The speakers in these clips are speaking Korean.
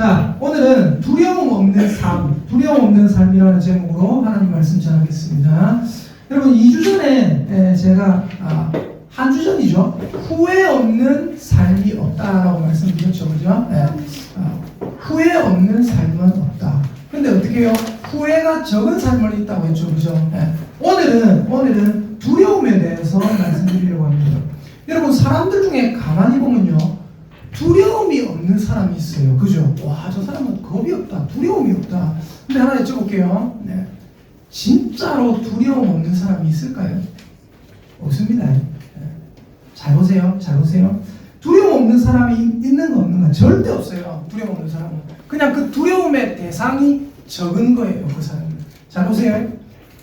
자, 오늘은 두려움 없는 삶이라는 제목으로 하나님 말씀 전하겠습니다. 여러분, 2주 전에 제가 한 주 전이죠. 후회 없는 삶이 없다라고 말씀드렸죠. 그죠? 후회 없는 삶은 없다. 근데 어떻게 해요? 후회가 적은 삶은 있다고 했죠. 그죠? 오늘은 두려움에 대해서 말씀드리려고 합니다. 여러분, 사람들 중에 가만히 보면요, 두려움이 없는 사람이 있어요. 그죠? 와, 저 사람은 겁이 없다, 두려움이 없다. 근데 하나 여쭤볼게요. 네. 진짜로 두려움 없는 사람이 있을까요? 없습니다. 네. 잘 보세요. 두려움 없는 사람이 있는 거 없는 건 절대 없어요. 두려움 없는 사람은. 그냥 그 두려움의 대상이 적은 거예요. 그 사람은. 잘 보세요.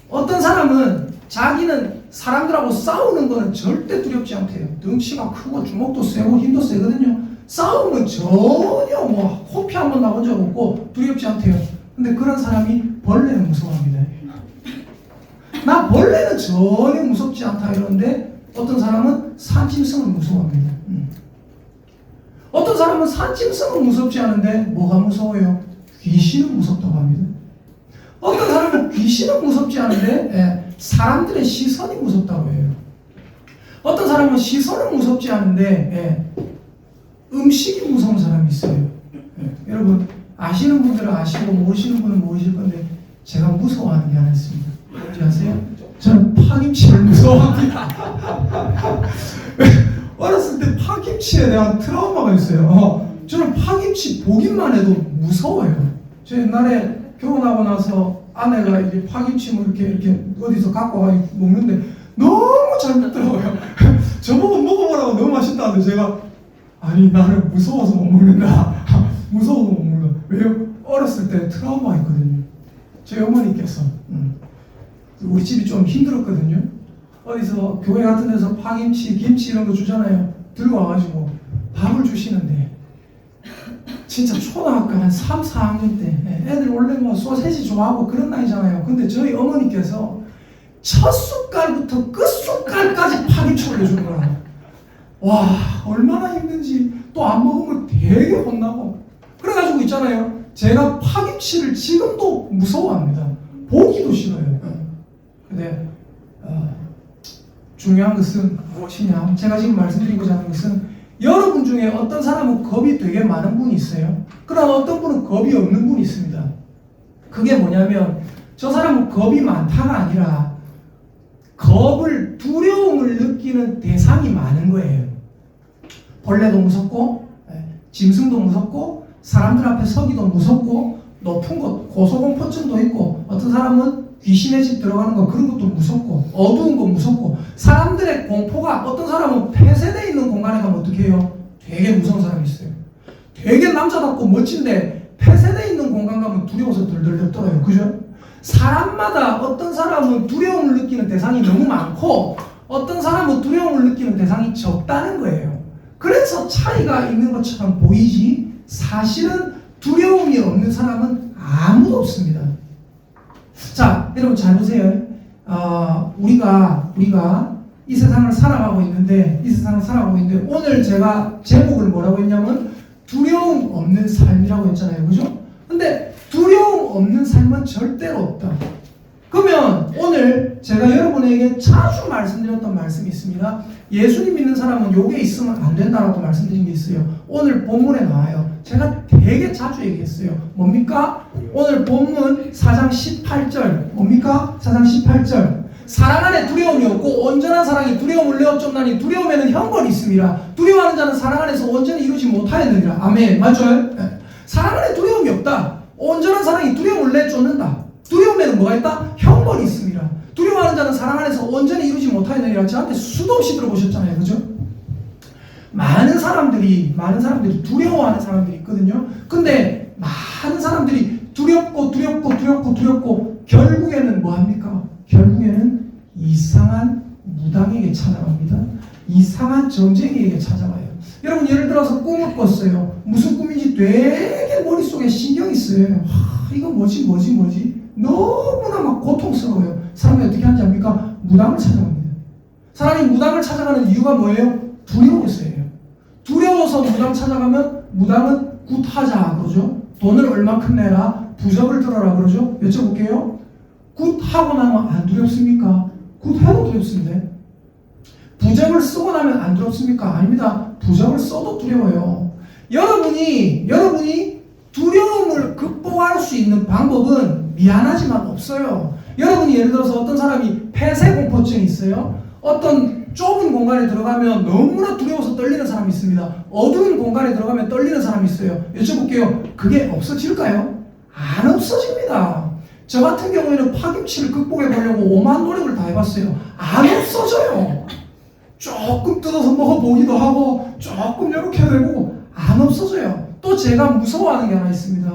어떤 사람은 자기는 사람들하고 싸우는 거는 절대 두렵지 않대요. 덩치가 크고 주먹도 세고 힘도 세거든요. 싸우는 건 전혀 코피 한번 나본 적 없고 두렵지 않대요. 근데 그런 사람이 벌레는 무서워합니다. 나 벌레는 전혀 무섭지 않다 이러는데 어떤 사람은 산짐승을 무서워합니다. 어떤 사람은 산짐승은 무섭지 않은데 뭐가 무서워요? 귀신은 무섭다고 합니다. 어떤 사람은 귀신은 무섭지 않은데 사람들의 시선이 무섭다고 해요. 어떤 사람은 시선은 무섭지 않은데 음식이 무서운 사람이 있어요. 여러분, 아시는 분들은 아시고 모르시는 분은 모르실 건데 제가 무서워하는 게 하나 있습니다. 뭔지 아세요? 저는 파김치를 무서워합니다. 어렸을 때 파김치에 대한 트라우마가 있어요. 저는 파김치 보기만 해도 무서워요. 저 옛날에 결혼하고 나서 아내가 이제 파김치 뭐 이렇게 어디서 갖고 와 먹는데 너무 잘 먹더라고요. 저보고 먹어보라고 너무 맛있다는데 제가 아니 나는 무서워서 못 먹는다. 무서워서 못 먹는다. 왜요? 어렸을 때 트라우마가 있거든요. 저희 어머니께서 우리 집이 좀 힘들었거든요. 어디서 교회 같은 데서 파김치, 김치 이런 거 주잖아요. 들고 와가지고 밥을 주시는데 진짜 초등학교 한 3, 4학년 때 애들 원래 뭐 소세지 좋아하고 그런 나이잖아요. 근데 저희 어머니께서 첫 숟갈부터 끝 숟갈까지 파김치 올려주는 거라. 와, 얼마나 힘든지. 또 안 먹으면 되게 혼나고. 그래가지고 있잖아요, 제가 파김치를 지금도 무서워합니다. 보기도 싫어요. 근데 중요한 것은 무엇이냐, 제가 지금 말씀드리고자 하는 것은 여러분 중에 어떤 사람은 겁이 되게 많은 분이 있어요. 그러나 어떤 분은 겁이 없는 분이 있습니다. 그게 뭐냐면 저 사람은 겁이 많다가 아니라 두려움을 느끼는 대상이 많은 거예요. 벌레도 무섭고 짐승도 무섭고 사람들 앞에 서기도 무섭고 높은 곳 고소공포증도 있고 어떤 사람은 귀신의 집 들어가는 거 그런 것도 무섭고 어두운 거 무섭고 사람들의 공포가 어떤 사람은 폐쇄되어 있는 공간에 가면 어떻게 해요? 되게 무서운 사람이 있어요. 되게 남자답고 멋진데 폐쇄되어 있는 공간 가면 두려워서 덜덜덜 떨어요. 그죠? 사람마다 어떤 사람은 두려움을 느끼는 대상이 너무 많고 어떤 사람은 두려움을 느끼는 대상이 적다는 거예요. 그래서 차이가 있는 것처럼 보이지 사실은 두려움이 없는 사람은 아무도 없습니다. 자, 여러분 잘 보세요. 우리가 이 세상을 살아가고 있는데 오늘 제가 제목을 뭐라고 했냐면 두려움 없는 삶이라고 했잖아요. 그죠? 근데 두려움 없는 삶은 절대로 없다. 그러면 오늘 제가 여러분에게 자주 말씀드렸던 말씀이 있습니다. 예수님 믿는 사람은 요게 있으면 안 된다라고 말씀드린 게 있어요. 오늘 본문에 나와요. 제가 되게 자주 얘기했어요. 뭡니까? 오늘 본문 4장 18절 뭡니까? 4장 18절 사랑 안에 두려움이 없고 온전한 사랑이 두려움을 내어쫓나니 두려움에는 형벌이 있습니다. 두려워하는 자는 사랑 안에서 온전히 이루지 못하였느니라. 아멘. 맞죠? 사랑 안에 두려움이 없다. 온전한 사랑이 두려움을 내쫓는다. 두려움에는 뭐가 있다? 형벌이 있습니다. 두려워하는 자는 사랑 안에서 온전히 이루지 못하였느니라. 저한테 수도 없이 들어보셨잖아요. 그죠? 많은 사람들이 두려워하는 사람들이 있거든요. 근데 많은 사람들이 두렵고 결국에는 뭐합니까? 결국에는 이상한 무당에게 찾아갑니다. 이상한 정쟁이에게 찾아와요. 여러분, 예를 들어서 꿈을 꿨어요. 무슨 꿈인지 되게 머릿속에 신경이 쓰여요. 이거 뭐지? 너무나 막 고통스러워요. 사람이 어떻게 하는지 압니까? 무당을 찾아갑니다. 사람이 무당을 찾아가는 이유가 뭐예요? 두려워서예요. 두려워서 무당 찾아가면 무당은 굿하자 그러죠. 돈을 얼마큼 내라? 부적을 들어라 그러죠? 여쭤볼게요. 굿 하고 나면 안 두렵습니까? 굿 해도 두렵습니다. 부적을 쓰고 나면 안 두렵습니까? 아닙니다. 부적을 써도 두려워요. 여러분이 두려움을 극복할 수 있는 방법은 미안하지만 없어요. 여러분이 예를 들어서 어떤 사람이 폐쇄공포증이 있어요. 어떤 좁은 공간에 들어가면 너무나 두려워서 떨리는 사람이 있습니다. 어두운 공간에 들어가면 떨리는 사람이 있어요. 여쭤볼게요. 그게 없어질까요? 안 없어집니다. 저 같은 경우에는 파김치를 극복해 보려고 오만 노력을 다 해봤어요. 안 없어져요. 조금 뜯어서 먹어보기도 하고 조금 이렇게 되고 안 없어져요. 또 제가 무서워하는 게 하나 있습니다.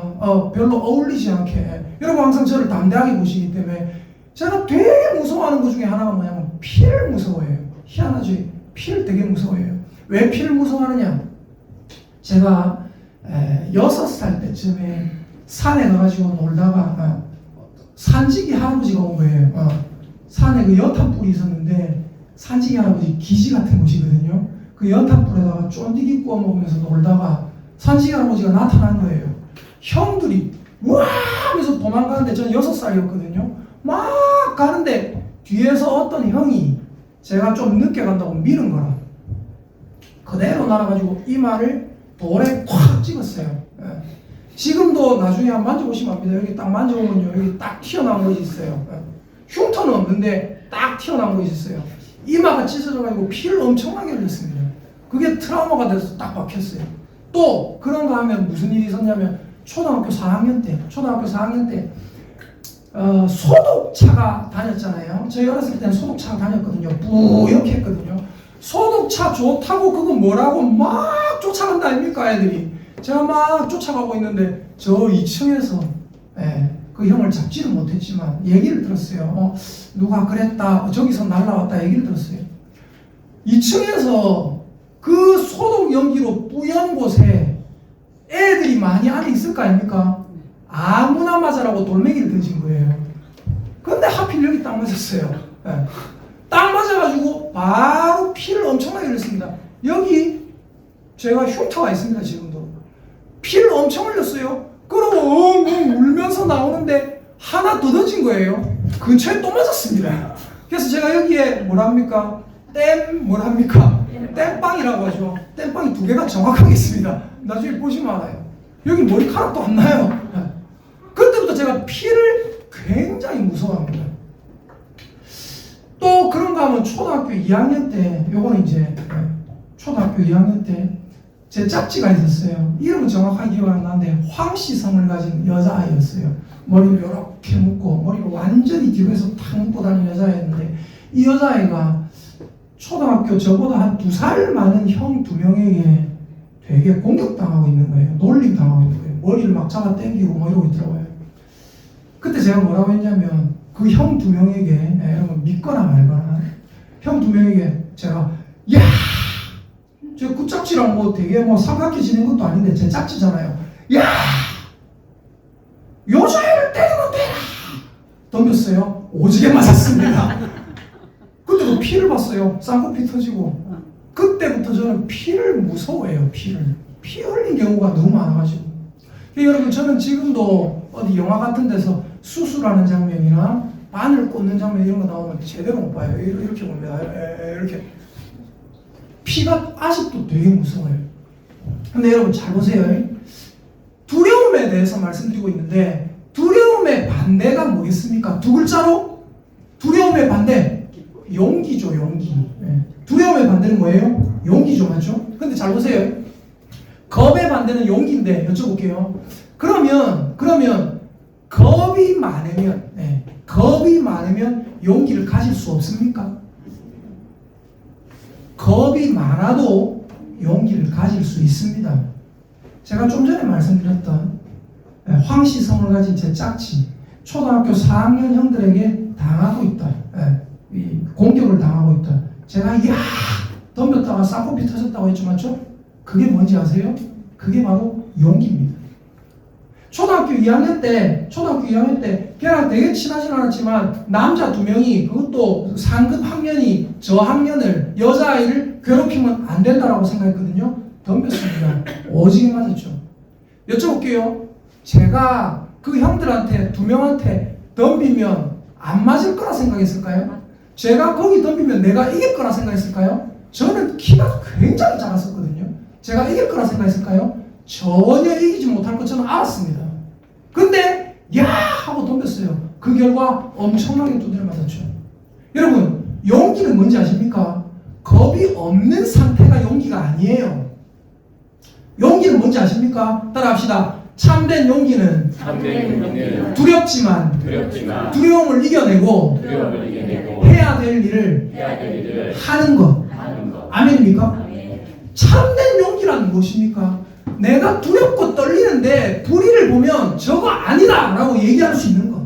별로 어울리지 않게. 여러분 항상 저를 담대하게 보시기 때문에 제가 되게 무서워하는 것 중에 하나가 뭐냐면 피를 무서워해요. 희한하죠? 피를 되게 무서워해요. 왜 피를 무서워하느냐? 제가 6살 때쯤에 산에 가가지고 놀다가 산지기 할아버지가 온 거예요. 산에 그 연탄불이 있었는데 산지기 할아버지 기지 같은 곳이거든요. 그 연탄불에다가 쫀디기 구워 먹으면서 놀다가 산지기 할아버지가 나타난 거예요. 형들이 우와 하면서 도망가는데 저는 6살이었거든요. 막 가는데 뒤에서 어떤 형이 제가 좀 늦게 간다고 미는 거라. 그대로 날아가지고 이마를 돌에 콱 찍었어요. 지금도 나중에 한번 만져보시면 압니다. 여기 딱 만져보면요. 여기 딱 튀어나온 것이 있어요. 흉터는 없는데 딱 튀어나온 것이 있어요. 이마가 찢어져가지고 피를 엄청나게 흘렸습니다. 그게 트라우마가 돼서 딱 박혔어요. 또 그런 거 하면 무슨 일이 있었냐면 초등학교 4학년 때 소독차가 다녔잖아요. 저희 어렸을 때는 소독차가 다녔거든요. 뿌옇게 했거든요. 소독차 좋다고 그거 뭐라고 막 쫓아간다 아닙니까 애들이. 제가 막 쫓아가고 있는데 저 2층에서 그 형을 잡지는 못했지만 얘기를 들었어요. 누가 그랬다 저기서 날라왔다 얘기를 들었어요. 2층에서 그 소독 연기로 뿌연 곳에 애들이 많이 안에 있을 거 아닙니까? 아무나 맞아라고 돌멩이를 던진 거예요. 근데 하필 여기 딱 맞았어요. 딱 맞아가지고 바로 피를 엄청나게 흘렸습니다. 여기 제가 흉터가 있습니다. 지금도 피를 엄청 흘렸어요. 그러고 엉엉 울면서 나오는데 하나 더 던진 거예요. 근처에 또 맞았습니다. 그래서 제가 여기에 뭐랍니까? 땜빵이라고 하죠. 땜빵이 2개가 정확하게 있습니다. 나중에 보시면 알아요. 여기 머리카락도 안 나요. 그때부터 제가 피를 굉장히 무서워합니다. 또 그런가 하면 초등학교 2학년 때, 요거는 이제 초등학교 2학년 때 제 짝지가 있었어요. 이름은 정확하게 기억 안 나는데 황씨성을 가진 여자아이였어요. 머리를 이렇게 묶고 머리를 완전히 뒤로해서 탁 묶고 다니는 여자애였는데 이 여자아이가 초등학교 저보다 한 2살 많은 형 2명에게 되게 공격당하고 있는 거예요. 놀림당하고 있는 거예요. 머리를 막 잡아 당기고 뭐 이러고 있더라고요. 그때 제가 뭐라고 했냐면 그 형 2명에게 여러분 믿거나 말거나 형 2명에게 제가 야! 저 굿짝지랑 뭐 되게 뭐 삼각해지는 것도 아닌데 제 짝지잖아요. 야! 여자애를 때리면 때라! 덤볐어요. 오지게 맞았습니다. 그때도 피를 봤어요. 쌍꺼풀 터지고. 그때부터 저는 피를 무서워해요. 피 흘린 경우가 너무 많아가지고. 여러분 저는 지금도 어디 영화 같은 데서 수술하는 장면이나 바늘 꽂는 장면 이런 거 나오면 제대로 못 봐요. 이렇게 봅니다. 이렇게. 피가 아직도 되게 무서워요. 근데 여러분 잘 보세요. 두려움에 대해서 말씀드리고 있는데 두려움의 반대가 뭐겠습니까? 2글자로 두려움의 반대 용기죠. 용기. 두려움의 반대는 뭐예요? 용기죠. 맞죠? 근데 잘 보세요. 겁의 반대는 용기인데 여쭤볼게요. 그러면 겁이 많으면 용기를 가질 수 없습니까? 겁이 많아도 용기를 가질 수 있습니다. 제가 좀 전에 말씀드렸던 황씨성을 가진 제 짝지 초등학교 4학년 형들에게 당하고 있다. 이 공격을 당하고 있다. 제가 야 덤볐다가 쌍꺼풀 터졌다고 했죠. 맞죠? 그게 뭔지 아세요? 그게 바로 용기입니다. 초등학교 2학년 때 걔랑 되게 친하진 않았지만 남자 2명이 그것도 상급 학년이 저 학년을 여자아이를 괴롭히면 안 된다라고 생각했거든요. 덤볐습니다. 오지게 맞았죠. 여쭤볼게요. 제가 그 형들한테 두 명한테 덤비면 안 맞을 거라 생각했을까요? 제가 거기 덤비면 내가 이길 거라 생각했을까요? 저는 키가 굉장히 작았었거든요. 제가 이길 거라 생각했을까요? 전혀 이기지 못할 것 저는 알았습니다. 근데 야 하고 덤볐어요. 그 결과 엄청나게 두드려 맞았죠. 여러분, 용기는 뭔지 아십니까? 겁이 없는 상태가 용기가 아니에요. 용기는 뭔지 아십니까? 따라합시다. 참된 용기는 두렵지만 두려움을 이겨내고 해야 될 일을 하는 것. 아멘입니까? 참된 용기란 무엇입니까? 내가 두렵고 떨리는데 불의를 보면 저거 아니다 라고 얘기할 수 있는 것.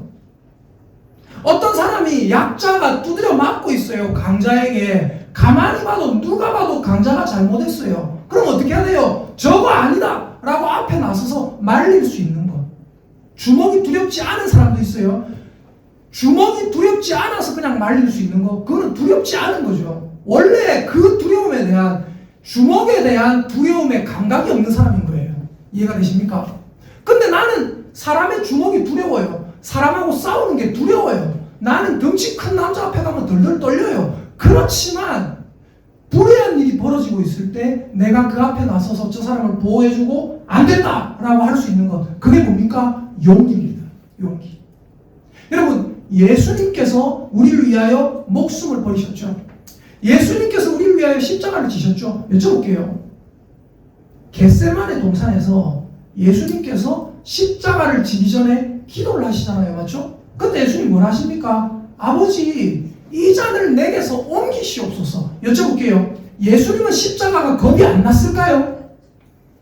어떤 사람이 약자가 두드려 맞고 있어요. 강자에게. 가만히 봐도 누가 봐도 강자가 잘못했어요. 그럼 어떻게 해야 돼요? 저거 아니다 라고 앞에 나서서 말릴 수 있는 것. 주먹이 두렵지 않은 사람도 있어요. 주먹이 두렵지 않아서 그냥 말릴 수 있는 거. 그거는 두렵지 않은 거죠. 원래 그 두려움에 대한, 주먹에 대한 두려움의 감각이 없는 사람인 거예요. 이해가 되십니까? 근데 나는 사람의 주먹이 두려워요. 사람하고 싸우는 게 두려워요. 나는 덩치 큰 남자 앞에 가면 덜덜 떨려요. 그렇지만 불의한 일이 벌어지고 있을 때 내가 그 앞에 나서서 저 사람을 보호해주고 안 된다 라고 할 수 있는 것. 그게 뭡니까? 용기입니다. 용기. 여러분, 예수님께서 우리를 위하여 목숨을 버리셨죠. 예수님께서 우리를 위하여 십자가를 지셨죠. 여쭤볼게요. 겟세마네 동산에서 예수님께서 십자가를 지기 전에 기도를 하시잖아요. 맞죠? 근데 예수님 뭘 하십니까? 아버지, 이 잔을 내게서 옮기시옵소서. 여쭤볼게요. 예수님은 십자가가 겁이 안 났을까요?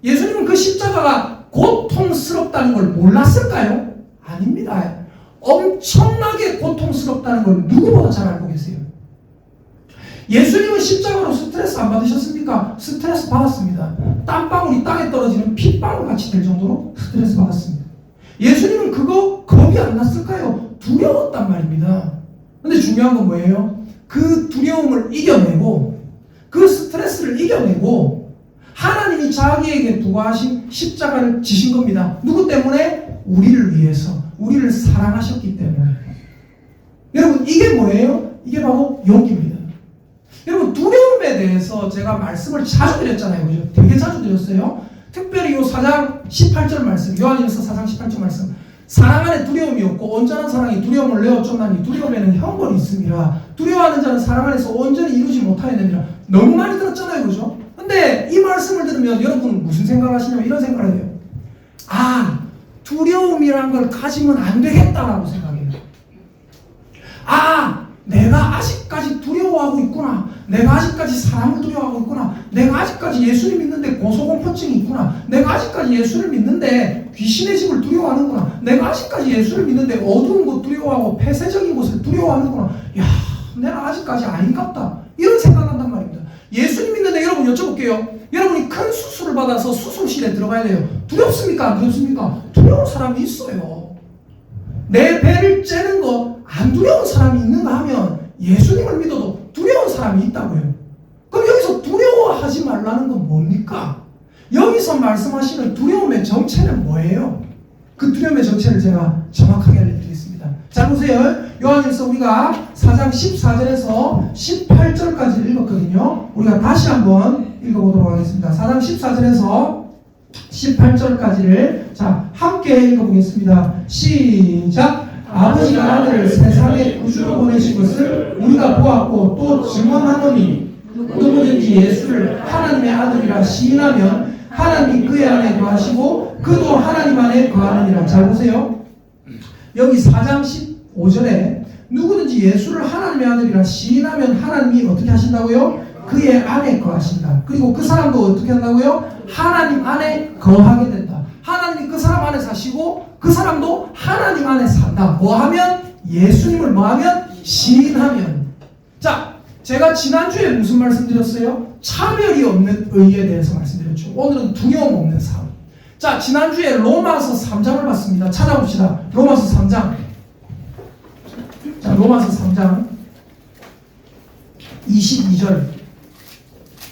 예수님은 그 십자가가 고통스럽다는 걸 몰랐을까요? 아닙니다. 엄청나게 고통스럽다는 걸 누구보다 잘 알고 계세요. 예수님은 십자가로 스트레스 안 받으셨습니까? 스트레스 받았습니다. 땀방울이 땅에 떨어지는 핏방울 같이 될 정도로 스트레스 받았습니다. 예수님은 그거 겁이 안 났을까요? 두려웠단 말입니다. 근데 중요한 건 뭐예요? 그 두려움을 이겨내고 그 스트레스를 이겨내고 하나님이 자기에게 부과하신 십자가를 지신 겁니다. 누구 때문에? 우리를 위해서, 우리를 사랑하셨기 때문에. 여러분, 이게 뭐예요? 이게 바로 용기입니다. 여러분, 두려움에 대해서 제가 말씀을 자주 드렸잖아요. 그죠? 되게 자주 드렸어요. 특별히 요 4장 18절 말씀, 요한일서 4장 18절 말씀. 사랑 안에 두려움이 없고 온전한 사랑이 두려움을 내어 쫓나니 두려움에는 형벌이 있음이라. 두려워하는 자는 사랑 안에서 온전히 이루지 못하였느니라. 너무 많이 들었잖아요. 그죠? 근데 이 말씀을 들으면 여러분은 무슨 생각을 하시냐면 이런 생각을 해요. 아, 두려움이란 걸 가지면 안 되겠다라고 생각해요. 아, 내가 아직까지 두려워하고 있구나. 내가 아직까지 사람을 두려워하고 있구나. 내가 아직까지 예수를 믿는데 고소공포증이 있구나. 내가 아직까지 예수를 믿는데 귀신의 집을 두려워하는구나. 내가 아직까지 예수를 믿는데 어두운 곳 두려워하고 폐쇄적인 곳을 두려워하는구나. 야, 내가 아직까지 아닌갑다. 이런 생각한단 말입니다. 예수님 믿는데 여러분 여쭤볼게요. 여러분이 큰 수술을 받아서 수술실에 들어가야 돼요. 두렵습니까? 안 두렵습니까? 두려운 사람이 있어요. 내 배를 째는 거 안 두려운 사람이 있는가 하면 예수님을 믿어도 두려운 사람이 있다고요. 그럼 여기서 두려워하지 말라는 건 뭡니까? 여기서 말씀하시는 두려움의 정체는 뭐예요? 그 두려움의 정체를 제가 정확하게 알려드리겠습니다. 자, 보세요. 요한일서 우리가 4장 14절에서 18절까지 읽었거든요. 우리가 다시 한번 읽어보도록 하겠습니다. 4장 14절에서 18절까지를 자 함께 읽어보겠습니다. 시작. 아버지가 아들을 세상에 우주로 보내신 것을 우리가 보았고 또 증언하노니 누구든지 예수를 하나님의 아들이라 시인하면 하나님이 그의 안에 거하시고 그도 하나님 안에 거하느니라. 잘 보세요. 여기 4장 15절에 누구든지 예수를 하나님의 아들이라 시인하면 하나님이 어떻게 하신다고요? 그의 안에 거하신다. 그리고 그 사람도 어떻게 한다고요? 하나님 안에 거하게 된다. 하나님이 그 사람 안에 사시고 그 사람도 하나님 안에 산다. 뭐하면? 예수님을 뭐하면? 시인하면. 자, 제가 지난주에 무슨 말씀 드렸어요? 차별이 없는 의에 대해서 말씀드렸죠. 오늘은 두려움 없는 삶. 자, 지난주에 로마서 3장을 봤습니다. 찾아봅시다. 로마서 3장. 자, 로마서 3장 22절.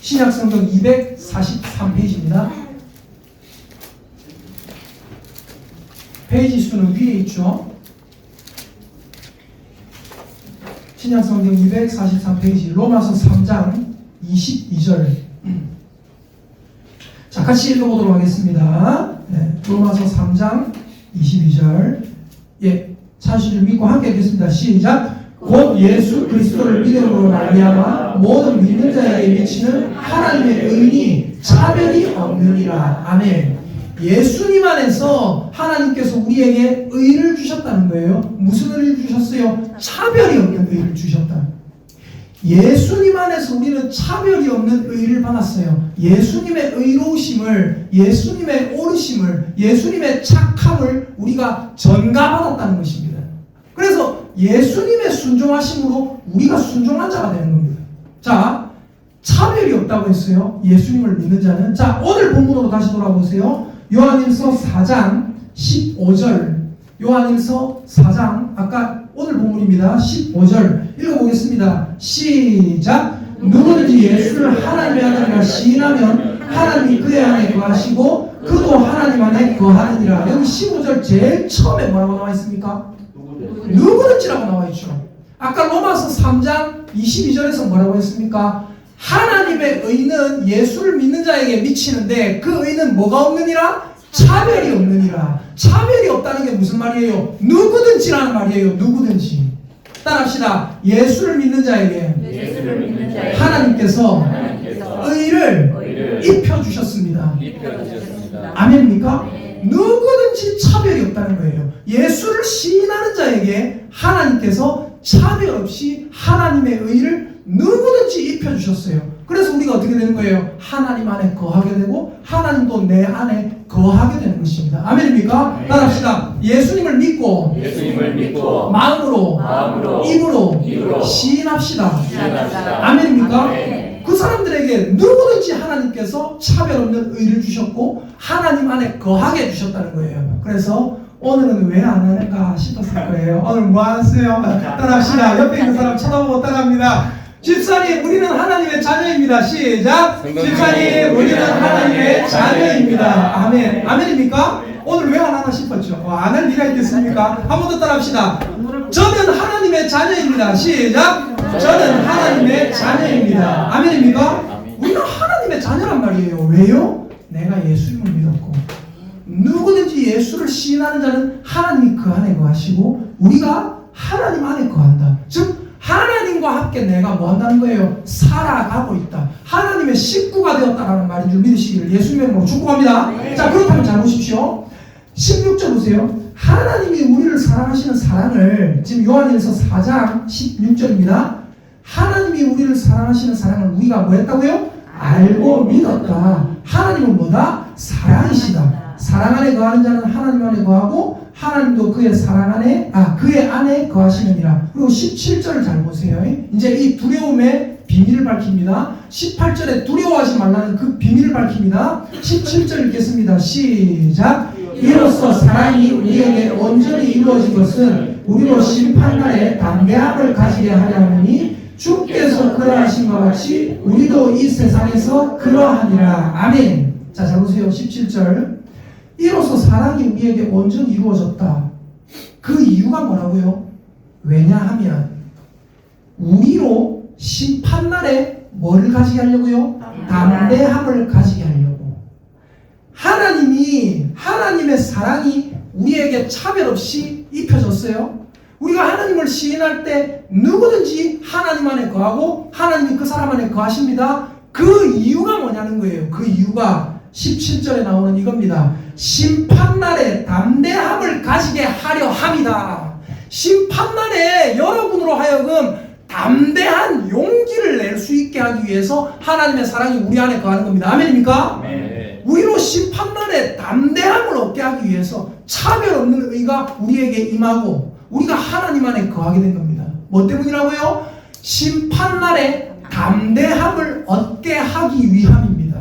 신약성경 243페이지입니다. 페이지 수는 위에 있죠. 신약성경 243페이지 로마서 3장 22절. 자, 같이 읽어보도록 하겠습니다. 네, 로마서 3장 22절. 예, 사실을 믿고 함께 읽겠습니다. 시작. 곧 예수 그리스도를 믿음으로 말미암아 모든 믿는 자에게 미치는 하나님의 의인이 차별이 없느니라. 아멘. 예수님 안에서 하나님께서 우리에게 의를 주셨다는 거예요. 무슨 의를 주셨어요? 차별이 없는 의를 주셨다. 예수님 안에서 우리는 차별이 없는 의를 받았어요. 예수님의 의로우심을, 예수님의 옳으심을, 예수님의 착함을 우리가 전가받았다는 것입니다. 그래서 예수님의 순종하심으로 우리가 순종한 자가 되는 겁니다. 자, 차별이 없다고 했어요. 예수님을 믿는 자는. 자, 오늘 본문으로 다시 돌아보세요. 요한일서 4장 15절. 요한일서 4장, 아까 오늘 본문입니다. 15절 읽어보겠습니다. 시작. 누구든지 예수를 하나님의 아들이라 시인하면 하나님이 그의 안에 거하시고 그도 하나님 안에 거하느니라. 여기 15절 제일 처음에 뭐라고 나와 있습니까? 누구든지라고 나와 있죠. 아까 로마서 3장 22절에서 뭐라고 했습니까? 하나님의 의는 예수를 믿는 자에게 미치는데 그 의는 뭐가 없느니라? 차별이 없느니라. 차별이 없다는 게 무슨 말이에요? 누구든지라는 말이에요. 누구든지. 따라합시다. 예수를 믿는 자에게 하나님께서 의를 입혀주셨습니다. 아멘입니까? 누구든지 차별이 없다는 거예요. 예수를 시인하는 자에게 하나님께서 차별 없이 하나님의 의를 누구든지 입혀주셨어요. 그래서 우리가 어떻게 되는 거예요? 하나님 안에 거하게 되고 하나님도 내 안에 거하게 되는 것입니다. 아멘입니까? 따라합시다. 예수님을 믿고 마음으로 입으로 시인합시다. 아멘입니까? 아멘. 그 사람들에게 누구든지 하나님께서 차별 없는 의를 주셨고 하나님 안에 거하게 해주셨다는 거예요. 그래서 오늘은 왜 안 하는가 싶었을 거예요. 오늘 뭐 하세요? 따라합시다. 옆에 있는 사람 쳐다보고 따라합니다. 집사님, 우리는 하나님의 자녀입니다. 시작. 집사님, 우리는 하나님의 자녀입니다. 아멘. 아멘입니까? 오늘 왜 안 하나 싶었죠? 안 할 리가 있겠습니까? 한 번 더 따라합시다. 저는 하나님의 자녀입니다. 시작. 저는 하나님의 자녀입니다. 아멘입니까? 우리는 하나님의 자녀란 말이에요. 왜요? 내가 예수님을 믿었고 누구든지 예수를 시인하는 자는 하나님이 그 안에 거하시고 우리가 하나님 안에 거한다. 즉 하나님과 함께 내가 뭐 한다는 거예요? 살아가고 있다. 하나님의 식구가 되었다라는 말인 줄 믿으시기를 예수님의 이름으로 축복합니다. 네. 자, 그렇다면 잘 보십시오. 16절 보세요. 하나님이 우리를 사랑하시는 사랑을, 지금 요한일서 4장 16절입니다. 하나님이 우리를 사랑하시는 사랑을 우리가 뭐 했다고요? 알고 믿었다. 하나님은 뭐다? 사랑이시다. 사랑 안에 거하는 자는 하나님 안에 거하고 하나님도 그의 사랑 안에, 그의 안에 거하시느니라. 그리고 17절을 잘 보세요. 이제 이 두려움의 비밀을 밝힙니다. 18절에 두려워하지 말라는 그 비밀을 밝힙니다. 17절 읽겠습니다. 시작. 이로써 사랑이 우리에게 온전히 이루어진 것은 우리로 심판날에 담대함을 가지게 하려 하느니 주께서 그러하신 것 같이 우리도 이 세상에서 그러하니라. 아멘. 자, 잘 보세요. 17절. 이로써 사랑이 우리에게 온전히 이루어졌다. 그 이유가 뭐라고요? 왜냐하면 우리로 심판날에 뭐를 가지게 하려고요? 담대함을 가지게 하려고. 하나님의 사랑이 우리에게 차별 없이 입혀졌어요. 우리가 하나님을 시인할 때 누구든지 하나님 안에 거하고 하나님이 그 사람 안에 거하십니다. 그 이유가 뭐냐는 거예요. 그 이유가 17절에 나오는 이겁니다. 심판날에 담대함을 가지게 하려 함이다. 심판날에 여러분으로 하여금 담대한 용기를 낼 수 있게 하기 위해서 하나님의 사랑이 우리 안에 거하는 겁니다. 아멘입니까? 네. 우리로 심판날에 담대함을 얻게 하기 위해서 차별 없는 의가 우리에게 임하고 우리가 하나님 안에 거하게 된 겁니다. 뭐 때문이라고요? 심판날에 담대함을 얻게 하기 위함입니다.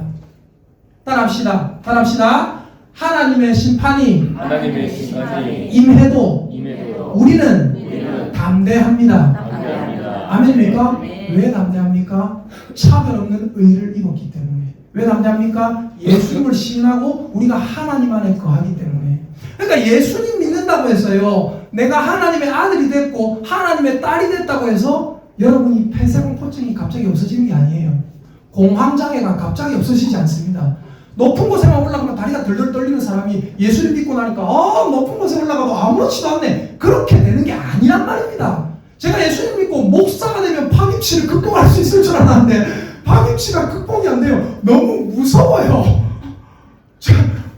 따라합시다. 하나님의 심판이 임해도 우리는 담대합니다. 아멘입니까? 네. 왜 담대합니까? 차별 없는 의를 입었기 때문에. 왜 담대합니까? 예수님을 시인하고 우리가 하나님 안에 거하기 때문에. 그러니까 예수님 된다고 했어요. 내가 하나님의 아들이 됐고 하나님의 딸이 됐다고 해서 여러분이 폐쇄공포증이 갑자기 없어지는 게 아니에요. 공황장애가 갑자기 없어지지 않습니다. 높은 곳에만 올라가면 다리가 덜덜 떨리는 사람이 예수를 믿고 나니까 높은 곳에 올라가도 아무렇지도 않네, 그렇게 되는 게 아니란 말입니다. 제가 예수님 믿고 목사가 되면 파김치를 극복할 수 있을 줄 알았는데 파김치가 극복이 안 돼요. 너무 무서워요.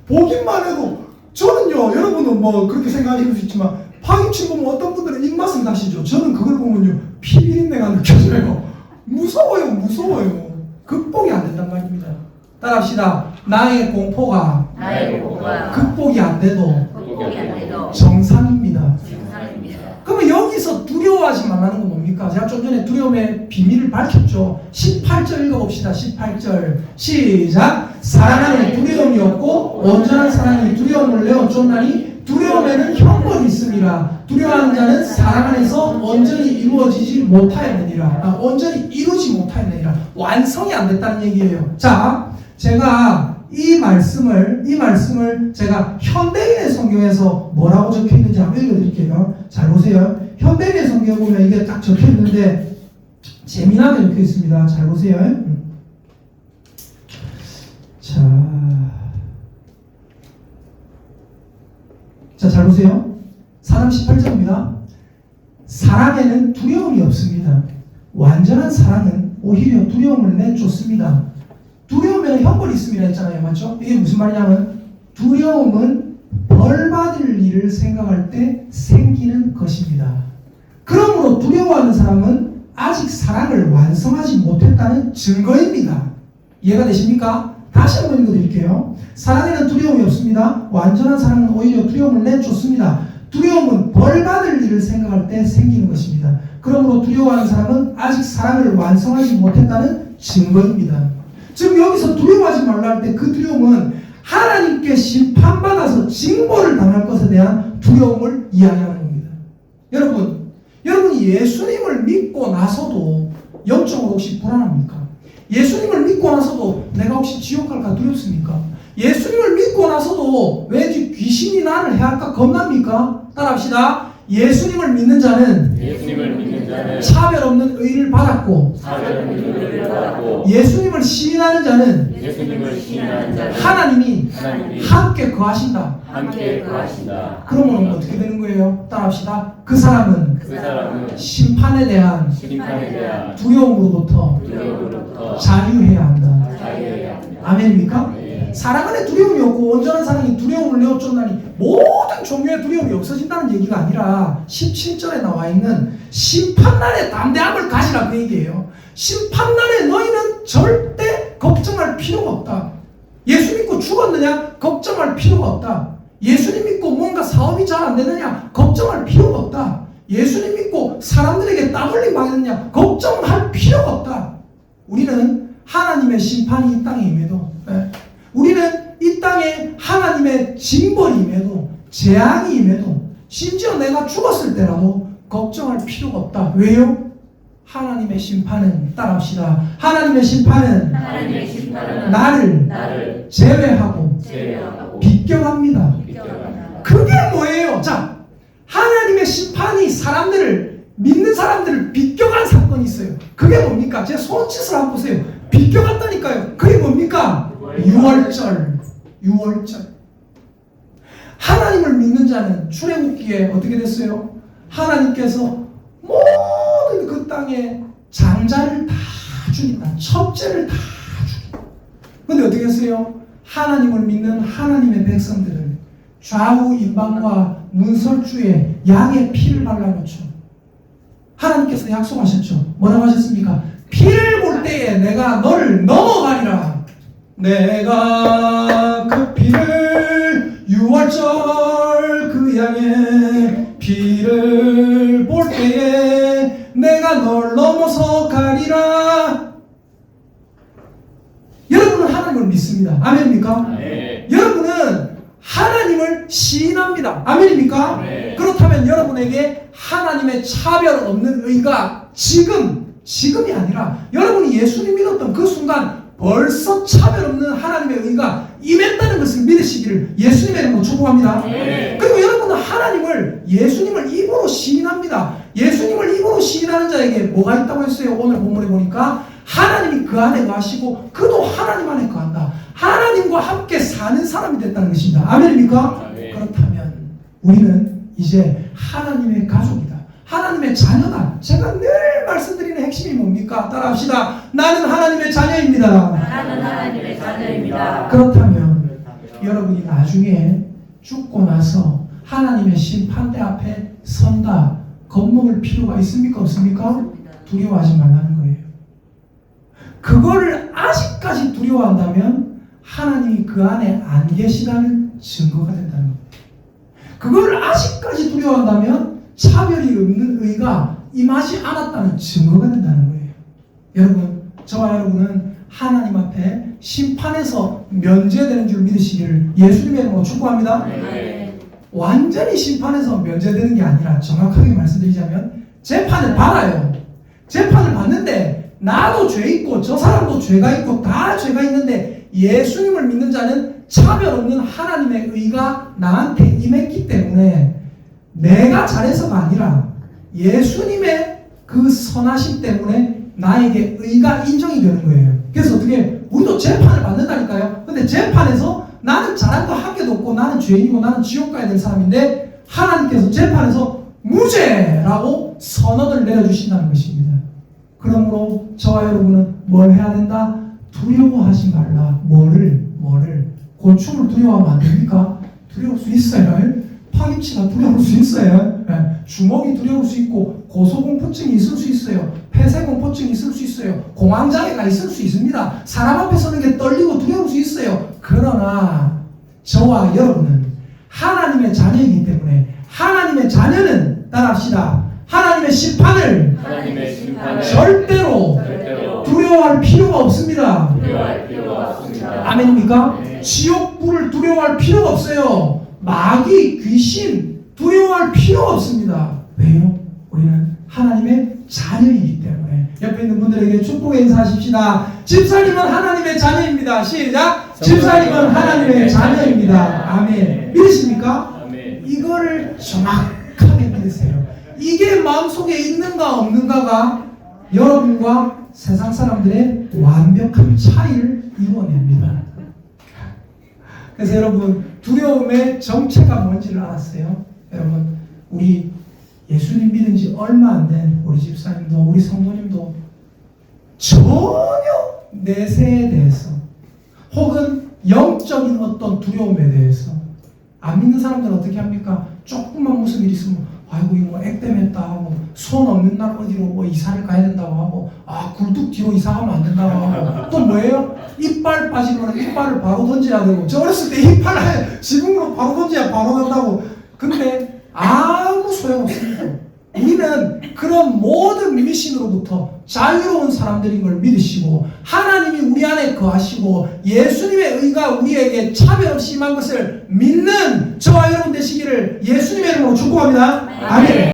보기만 해도, 저는요, 여러분은 뭐 그렇게 생각하실 수 있지만 파김치 보면 어떤 분들은 입맛을 다시죠. 저는 그걸 보면요, 피비린내가 느껴져요. 무서워요. 극복이 안 된단 말입니다. 따라합시다. 나의 공포가 극복이 안 돼도 정상입니다. 그러면 여기서 두려워하지 말라는 건 뭡니까? 제가 좀 전에 두려움의 비밀을 밝혔죠. 18절 읽어봅시다. 18절 시작. 사랑하는 두려움이 없고 온전한 사랑이 두려움을 내어 쫓나니 두려움에는 형벌이 있음이라. 두려워하는 자는 사랑 안에서 온전히 이루어지지 못하였느니라. 온전히 이루지 못하였느니라. 완성이 안 됐다는 얘기예요. 자, 제가 이 말씀을 제가 현대인의 성경에서 뭐라고 적혀 있는지 한번 읽어드릴게요. 잘 보세요. 현대인의 성경에 보면 이게 딱 적혀 있는데 재미나게 적혀 있습니다. 잘 보세요. 자, 잘 보세요. 4장 18절입니다. 사랑에는 두려움이 없습니다. 완전한 사랑은 오히려 두려움을 내쫓습니다. 두려움에는 형벌이 있습니다 했잖아요. 맞죠? 이게 무슨 말이냐면 두려움은 벌 받을 일을 생각할 때 생기는 것입니다. 그러므로 두려워하는 사람은 아직 사랑을 완성하지 못했다는 증거입니다. 이해가 되십니까? 다시 한번 읽어드릴게요. 사랑에는 두려움이 없습니다. 완전한 사랑은 오히려 두려움을 내쫓습니다. 두려움은 벌 받을 일을 생각할 때 생기는 것입니다. 그러므로 두려워하는 사람은 아직 사랑을 완성하지 못했다는 증거입니다. 지금 여기서 두려워하지 말라 할 때 그 두려움은 하나님께 심판받아서 징벌을 당할 것에 대한 두려움을 이야기하는 겁니다. 여러분이 예수님을 믿고 나서도 영적으로 혹시 불안합니까? 예수님을 믿고 나서도 내가 혹시 지옥 갈까 두렵습니까? 예수님을 믿고 나서도 왠지 귀신이 나를 해할까 겁납니까? 따라합시다. 예수님을 믿는 자는 차별 없는 의를 받았고, 예수님을 시인하는 자는 하나님이 함께 거하신다. 그러면 어떻게 되는 거예요? 따라합시다. 그 사람은 심판에 대한 두려움으로부터 자유해야 한다. 아멘입니까? 사랑 안에 두려움이 없고 온전한 사랑이 두려움을 내어쫓나니 모든 종류의 두려움이 없어진다는 얘기가 아니라 17절에 나와 있는 심판날에 담대함을 가지라 그 얘기예요. 심판날에 너희는 절대 걱정할 필요가 없다. 예수 믿고 죽었느냐? 걱정할 필요가 없다. 예수님 믿고 뭔가 사업이 잘 안 되느냐? 걱정할 필요가 없다. 예수님 믿고 사람들에게 땀 흘림 받느냐? 걱정할 필요가 없다. 우리는 하나님의 심판이 이 땅에 임해도, 우리는 이 땅에 하나님의 징벌이 임해도, 재앙이 임해도, 심지어 내가 죽었을 때라도 걱정할 필요가 없다. 왜요? 하나님의 심판은, 따라합시다. 하나님의 심판은 나를 제외하고 비껴갑니다. 그게 뭐예요? 자, 하나님의 심판이 믿는 사람들을 비껴간 사건이 있어요. 그게 뭡니까? 제 손짓을 한번 보세요. 비껴갔다니까요. 그게 뭡니까? 유월절. 하나님을 믿는 자는 출애굽기에 어떻게 됐어요? 하나님께서 모든 그 땅에 장자를 다 죽인다. 첫째를 다 죽인다. 근데 어떻게 했어요? 하나님을 믿는 하나님의 백성들을 좌우 임방과 문설주에 양의 피를 발라놓죠. 하나님께서 약속하셨죠. 뭐라고 하셨습니까? 피를 볼 때에 내가 너를 넘어가리라. 내가 그 피를 유월절 그 양의 피를 볼 때에 내가 널 넘어서 가리라. 여러분은 하나님을 믿습니다. 아멘입니까? 네. 여러분은 하나님을 시인합니다. 아멘입니까? 네. 그렇다면 여러분에게 하나님의 차별 없는 의가 지금이 아니라 여러분이 예수님 믿었던 그 순간 벌써 차별 없는 하나님의 의가 임했다는 것을 믿으시기를 예수님의 이름으로 축복합니다. 네. 그리고 여러분은 하나님을 예수님을 입으로 시인합니다. 예수님을 입으로 시인하는 자에게 뭐가 있다고 했어요? 오늘 본문에 보니까 하나님이 그 안에 거하시고 그도 하나님 안에 거한다. 하나님과 함께 사는 사람이 됐다는 것입니다. 아멘입니까? 아멘. 그렇다면 우리는 이제 하나님의 가족이다. 하나님의 자녀다. 제가 늘 말씀드리는 핵심이 뭡니까? 따라합시다. 나는 하나님의 자녀입니다. 나는 하나님의 자녀입니다. 그렇다면 여러분이 나중에 죽고 나서 하나님의 심판대 앞에 선다. 겁먹을 필요가 있습니까? 없습니까? 두려워하지 말라는 거예요. 그거를 아직까지 두려워한다면 하나님이 그 안에 안 계시다는 증거가 된다는 겁니다. 그거를 아직까지 두려워한다면 차별이 없는 의가 임하지 않았다는 증거가 된다는 거예요. 여러분, 저와 여러분은 하나님 앞에 심판에서 면제되는 줄 믿으시기를 예수님의 이름으로 축복합니다. 네. 완전히 심판에서 면제되는 게 아니라 정확하게 말씀드리자면 재판을 받아요. 재판을 받는데 나도 죄 있고 저 사람도 죄가 있고 다 죄가 있는데 예수님을 믿는 자는 차별 없는 하나님의 의가 나한테 임했기 때문에 내가 잘해서가 아니라 예수님의 그 선하심 때문에 나에게 의가 인정이 되는 거예요. 그래서 어떻게 우리도 재판을 받는다니까요. 근데 재판에서 나는 잘한 거 한 개도 없고 나는 죄인이고 나는 지옥 가야 될 사람인데 하나님께서 재판에서 무죄라고 선언을 내려주신다는 것입니다. 그러므로 저와 여러분은 뭘 해야 된다? 두려워하지 말라. 뭐를? 곤충을 두려워하면 안 됩니까? 두려울 수 있어요. 파김치가 두려울 수 있어요. 주먹이 두려울 수 있고 고소공포증이 있을 수 있어요. 폐쇄공포증이 있을 수 있어요. 공황장애가 있을 수 있습니다. 사람 앞에 서는 게 떨리고 두려울 수 있어요. 그러나 저와 여러분은 하나님의 자녀이기 때문에 하나님의 자녀는 따라합시다. 하나님의 심판을 절대로 두려워할 필요가 없습니다. 두려워할 필요가 없습니다. 아멘입니까? 네. 지옥불을 두려워할 필요가 없어요. 마귀, 귀신 두려워할 필요가 없습니다. 왜요? 우리는 하나님의 자녀이기 때문에. 옆에 있는 분들에게 축복의 인사하십시다. 집사님은 하나님의 자녀입니다. 시작. 집사님은 하나님의 자녀입니다. 아멘. 믿으십니까? 아멘. 이거를 정확하게 믿으세요. 이게 마음속에 있는가 없는가가 여러분과 세상 사람들의 완벽한 차이를 이루어냅니다. 그래서 여러분, 두려움의 정체가 뭔지를 알았어요. 여러분, 우리 예수님 믿은 지 얼마 안 된 우리 집사님도 우리 성도님도 전혀 내세에 대해서 혹은 영적인 어떤 두려움에 대해서 안 믿는 사람들은 어떻게 합니까? 조금만 무슨 일 있으면 아이고 이거 뭐 액땜했다 하고 손 없는 날 어디로 뭐 이사를 가야 된다고 하고 굴뚝 뒤로 이사 가면 안 된다고 하고 또 뭐예요? 이빨 빠지면 이빨을 바로 던져야 되고 저 어렸을 때 이빨을 지붕으로 바로 던져야 바로 간다고. 근데 아무 소용없습니다. 우리는 그런 모든 미신으로부터 자유로운 사람들인 걸 믿으시고 하나님이 우리 안에 거하시고 예수님의 의가 우리에게 차별 없이 임한 것을 믿는 저와 여러분 되시기를 예수님의 이름으로 축복합니다. 아멘.